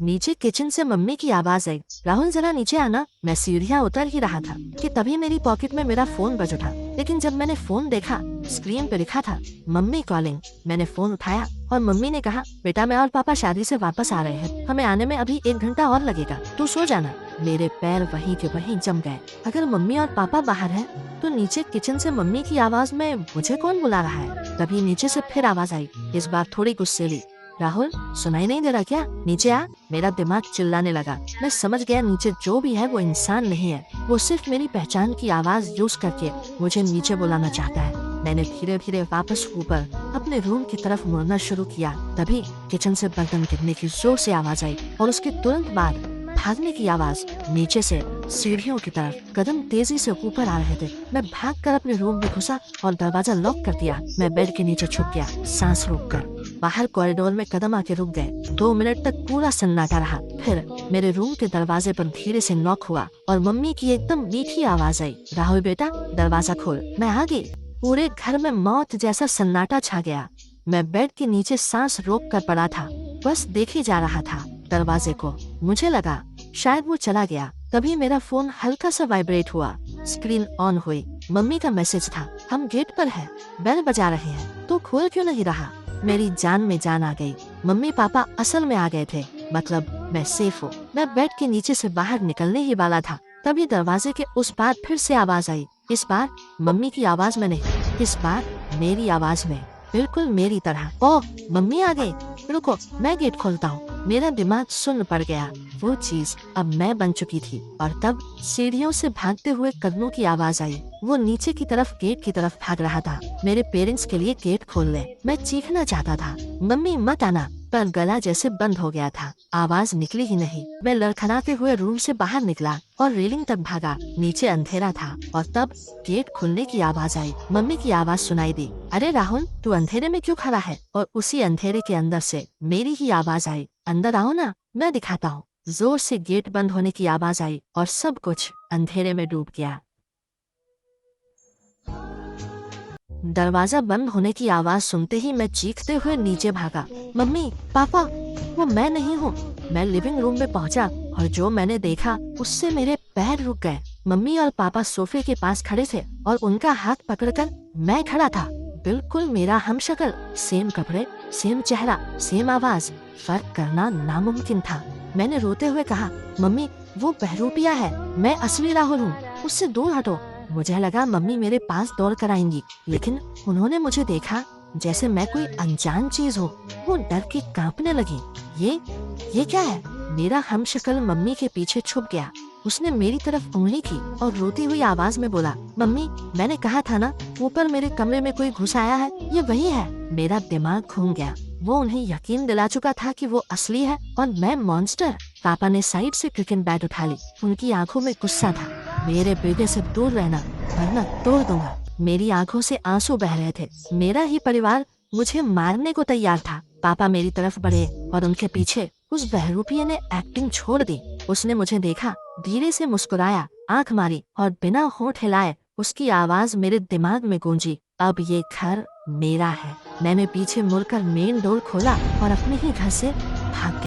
नीचे किचन से मम्मी की आवाज आई, राहुल जरा नीचे आना। मैं सीढ़ियाँ उतर ही रहा था कि तभी मेरी पॉकेट में मेरा फोन बज उठा। लेकिन जब मैंने फोन देखा, स्क्रीन पे लिखा था मम्मी कॉलिंग। मैंने फोन उठाया और मम्मी ने कहा, बेटा मैं और पापा शादी से वापस आ रहे हैं, हमें आने में अभी 1 घंटा और लगेगा, तू सो जाना। मेरे पैर वहीं के वहीं जम गए। अगर मम्मी और पापा बाहर हैं, तो नीचे किचन से मम्मी की आवाज में मुझे कौन बुला रहा है? तभी नीचे से फिर आवाज आई, इस बार थोड़ी गुस्सैली, राहुल सुनाई नहीं दे रहा क्या? नीचे आ। मेरा दिमाग चिल्लाने लगा। मैं समझ गया नीचे जो भी है वो इंसान नहीं है, वो सिर्फ मेरी पहचान की आवाज यूज करके मुझे नीचे बुलाना चाहता है। मैंने धीरे धीरे वापस ऊपर अपने रूम की तरफ मुड़ना शुरू किया। तभी किचन से बर्तन गिरने की जोर से आवाज आई और उसके तुरंत बाद भागने की आवाज। नीचे से सीढ़ियों की तरफ कदम तेजी से ऊपर आ रहे थे। मैं भागकर अपने रूम में घुसा और दरवाजा लॉक कर दिया। मैं बेड के नीचे छुप गया, सांस रोककर। बाहर कॉरिडोर में कदम आके रुक गए। 2 मिनट तक पूरा सन्नाटा रहा। फिर मेरे रूम के दरवाजे पर धीरे से नॉक हुआ और मम्मी की एकदम मीठी आवाज आई, राहुल बेटा दरवाजा खोल। मैं आ गई। पूरे घर में मौत जैसा सन्नाटा छा गया। मैं बेड के नीचे सांस रोक कर पड़ा था, बस देखे जा रहा था दरवाजे को। मुझे लगा शायद वो चला गया। तभी मेरा फोन हल्का सा वाइब्रेट हुआ। स्क्रीन ऑन हुई। मम्मी का मैसेज था, हम गेट पर हैं, बेल बजा रहे हैं, तो खोल क्यों नहीं रहा? मेरी जान में जान आ गई। मम्मी पापा असल में आ गए थे, मतलब मैं सेफ हूँ। मैं बेड के नीचे से बाहर निकलने ही वाला था, तभी दरवाजे के उस पार फिर से आवाज आई। इस बार मम्मी की आवाज में नहीं, इस बार मेरी आवाज में, बिल्कुल मेरी तरह। ओह मम्मी आ गई, रुको मैं गेट खोलता हूँ। मेरा दिमाग सुन्न पड़ गया। वो चीज अब मैं बन चुकी थी। और तब सीढ़ियों से भागते हुए कदमों की आवाज आई। वो नीचे की तरफ गेट की तरफ भाग रहा था। मेरे पेरेंट्स के लिए गेट खोल ले। मैं चीखना चाहता था, मम्मी मत आना, पर गला जैसे बंद हो गया था, आवाज निकली ही नहीं। मैं लड़खड़ाते हुए रूम से बाहर निकला और रेलिंग तक भागा। नीचे अंधेरा था और तब गेट खुलने की आवाज आई। मम्मी की आवाज सुनाई दी, अरे राहुल तू अंधेरे में क्यों खड़ा है? और उसी अंधेरे के अंदर से मेरी ही आवाज आई, अंदर आओ ना, मैं दिखाता हूँ। जोर से गेट बंद होने की आवाज आई और सब कुछ अंधेरे में डूब गया। दरवाजा बंद होने की आवाज सुनते ही मैं चीखते हुए नीचे भागा। मम्मी पापा, वो मैं नहीं हूँ। मैं लिविंग रूम में पहुँचा और जो मैंने देखा उससे मेरे पैर रुक गए। मम्मी और पापा सोफे के पास खड़े थे और उनका हाथ पकड़कर मैं खड़ा था, बिल्कुल मेरा हमशक्ल। सेम कपड़े, सेम चेहरा, सेम आवाज। फर्क करना नामुमकिन था। मैंने रोते हुए कहा, मम्मी वो बहरूपिया है, मैं असली राहुल हूँ, उससे दूर हटो। मुझे लगा मम्मी मेरे पास दौड़ कर आएंगी, लेकिन उन्होंने मुझे देखा जैसे मैं कोई अनजान चीज हूँ। वो डर के कांपने लगी। ये क्या है? मेरा हमशक्ल मम्मी के पीछे छुप गया। उसने मेरी तरफ उंगली की और रोती हुई आवाज में बोला, मम्मी मैंने कहा था ना, ऊपर मेरे कमरे में कोई घुस आया है, ये वही है। मेरा दिमाग घूम गया। वो उन्हें यकीन दिला चुका था कि वो असली है और मैं मॉन्स्टर। पापा ने साइड से क्रिकेट बैट उठा ली। उनकी आंखों में गुस्सा था, मेरे बेटे से दूर रहना वरना तोड़ दूंगा। मेरी आंखों से आंसू बह रहे थे। मेरा ही परिवार मुझे मारने को तैयार था। पापा मेरी तरफ बढ़े और उनके पीछे उस बहरूपिये ने एक्टिंग छोड़ दी। उसने मुझे देखा, धीरे से मुस्कुराया, आंख मारी और बिना होठ हिलाए उसकी आवाज मेरे दिमाग में गूंजी, अब ये घर मेरा है। मैंने पीछे मुड़कर मेन डोर खोला और अपने ही घर से भाग गया।